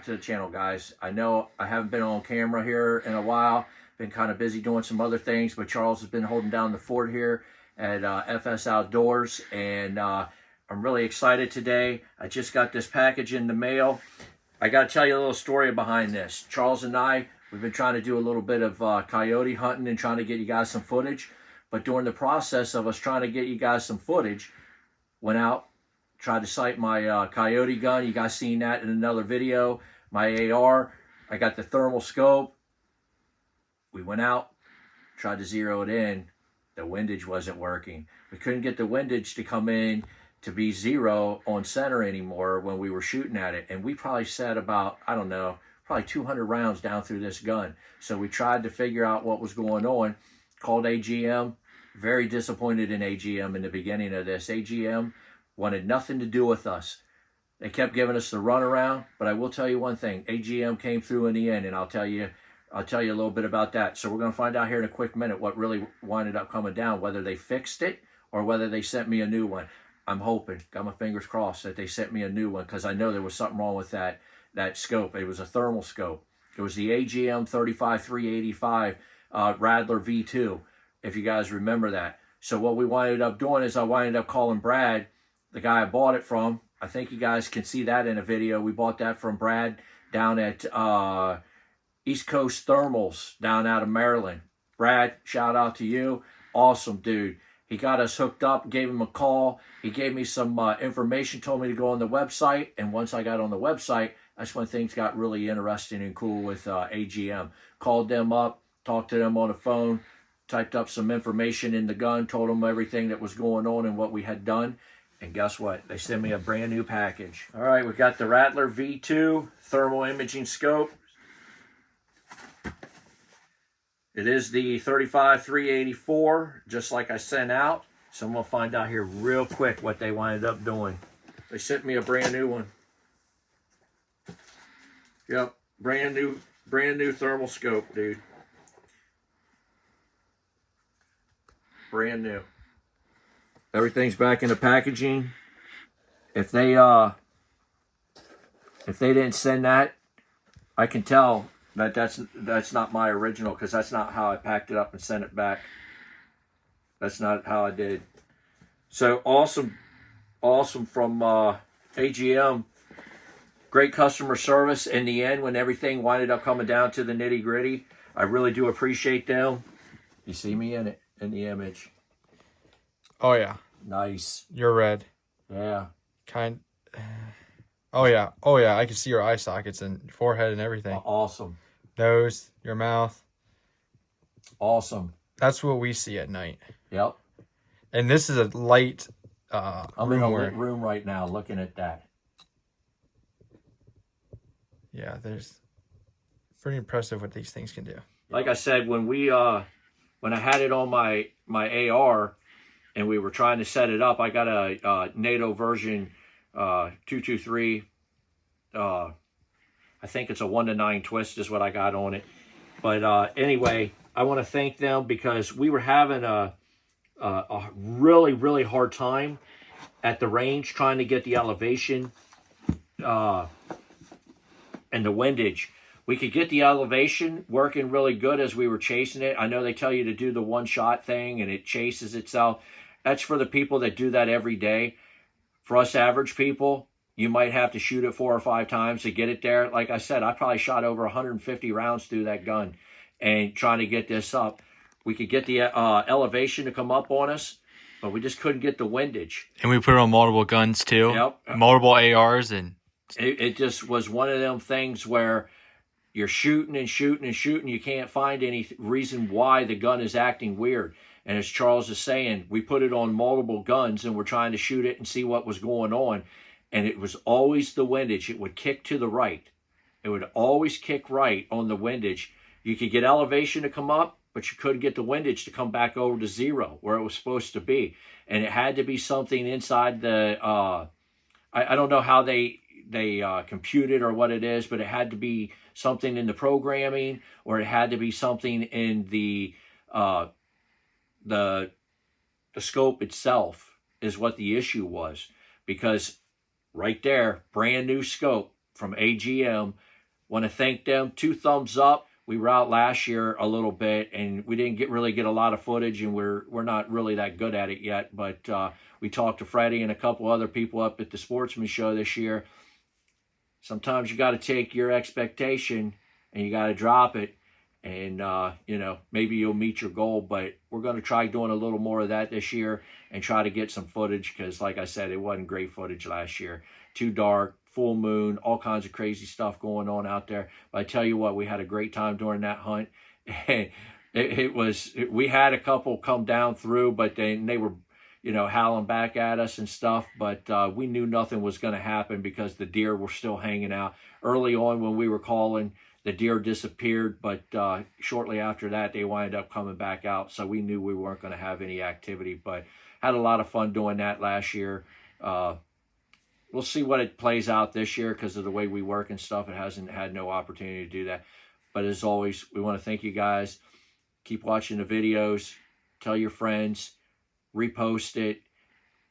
back to the channel, guys. I know I haven't been on camera here in a while. Been kind of busy doing some other things, but Charles has been holding down the fort here at FS Outdoors, and I'm really excited today. I just got this package in the mail. I got to tell you a little story behind this. Charles and I, we've been trying to do a little bit of coyote hunting and trying to get you guys some footage, but during the process of us trying to get you guys some footage, went out, tried to sight my coyote gun. You guys seen that in another video. My AR, I got the thermal scope. We went out, tried to zero it in. The windage wasn't working. We couldn't get the windage to come in to be zero on center anymore when we were shooting at it. And we probably set about, I don't know, probably 200 rounds down through this gun. So we tried to figure out what was going on. Called AGM. Very disappointed in AGM in the beginning of this. AGM wanted nothing to do with us. They kept giving us the runaround, but I will tell you one thing. AGM came through in the end, and I'll tell you a little bit about that. So we're going to find out here in a quick minute what really winded up coming down, whether they fixed it or whether they sent me a new one. I'm hoping, got my fingers crossed, that they sent me a new one, because I know there was something wrong with that scope. It was a thermal scope. It was the AGM 35385 Radler V2, if you guys remember that. So what we winded up doing is I winded up calling Brad, the guy I bought it from. I think you guys can see that in a video. We bought that from Brad down at East Coast Thermals down out of Maryland. Brad, shout out to you. Awesome dude. He got us hooked up, gave him a call. He gave me some information, told me to go on the website. And once I got on the website, that's when things got really interesting and cool with AGM. Called them up, talked to them on the phone, typed up some information in the gun, told them everything that was going on and what we had done. And guess what? They sent me a brand new package. All right, we got the Rattler V2 thermal imaging scope. It is the 35384, just like I sent out. So I'm going to find out here real quick what they wound up doing. They sent me a brand new one. Yep, brand new thermal scope, dude. Brand new. Everything's back in the packaging. If they didn't send that, I can tell that that's not my original, because that's not how I packed it up and sent it back. That's not how I did. So awesome from AGM. Great customer service in the end when everything winded up coming down to the nitty gritty. I really do appreciate them. You see me in it, in the image. Oh yeah. Nice. You're red. Yeah. Oh yeah. Oh yeah. I can see your eye sockets and your forehead and everything. Awesome. Nose, your mouth. Awesome. That's what we see at night. Yep. And this is a light I'm in a lit room right now looking at that. Yeah, there's pretty impressive what these things can do. Like I said, when I had it on my AR and we were trying to set it up, I got a NATO version 223. I think it's a 1-to-9 twist is what I got on it. But anyway, I want to thank them, because we were having a really, really hard time at the range trying to get the elevation and the windage. We could get the elevation working really good as we were chasing it. I know they tell you to do the one-shot thing and it chases itself. That's for the people that do that every day. For us average people, you might have to shoot it 4 or 5 times to get it there. Like I said, I probably shot over 150 rounds through that gun and trying to get this up. We could get the elevation to come up on us, but we just couldn't get the windage. And we put it on multiple guns too. Yep. Multiple ARs, and it just was one of them things where you're shooting and shooting and shooting. You can't find any reason why the gun is acting weird. And as Charles is saying, we put it on multiple guns and we're trying to shoot it and see what was going on. And it was always the windage. It would kick to the right. It would always kick right on the windage. You could get elevation to come up, but you couldn't get the windage to come back over to 0 where it was supposed to be. And it had to be something inside the, I don't know how they computed or what it is, but it had to be something in the programming, or it had to be something in the scope itself is what the issue was. Because right there, brand new scope from AGM, Want to thank them. 2 thumbs up. We were out last year a little bit, and we didn't really get a lot of footage, and we're not really that good at it yet. But we talked to Freddie and a couple other people up at the Sportsman Show this year. Sometimes you got to take your expectation and you got to drop it, and you know, maybe you'll meet your goal. But we're going to try doing a little more of that this year and try to get some footage, because like I said, it wasn't great footage last year. Too dark, full moon, all kinds of crazy stuff going on out there. But I tell you what, we had a great time during that hunt. We had a couple come down through, but they were, you know, howling back at us and stuff. But we knew nothing was going to happen because the deer were still hanging out. Early on when we were calling, the deer disappeared, but shortly after that, they wind up coming back out. So we knew we weren't going to have any activity, but had a lot of fun doing that last year. We'll see what it plays out this year because of the way we work and stuff. It hasn't had no opportunity to do that. But as always, we want to thank you guys. Keep watching the videos. Tell your friends. Repost it.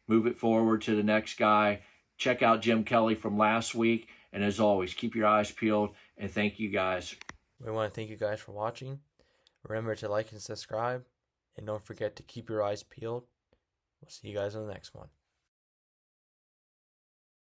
Move it forward to the next guy. Check out Jim Kelly from last week. And as always, keep your eyes peeled. And thank you guys. We want to thank you guys for watching. Remember to like and subscribe. And don't forget to keep your eyes peeled. We'll see you guys on the next one.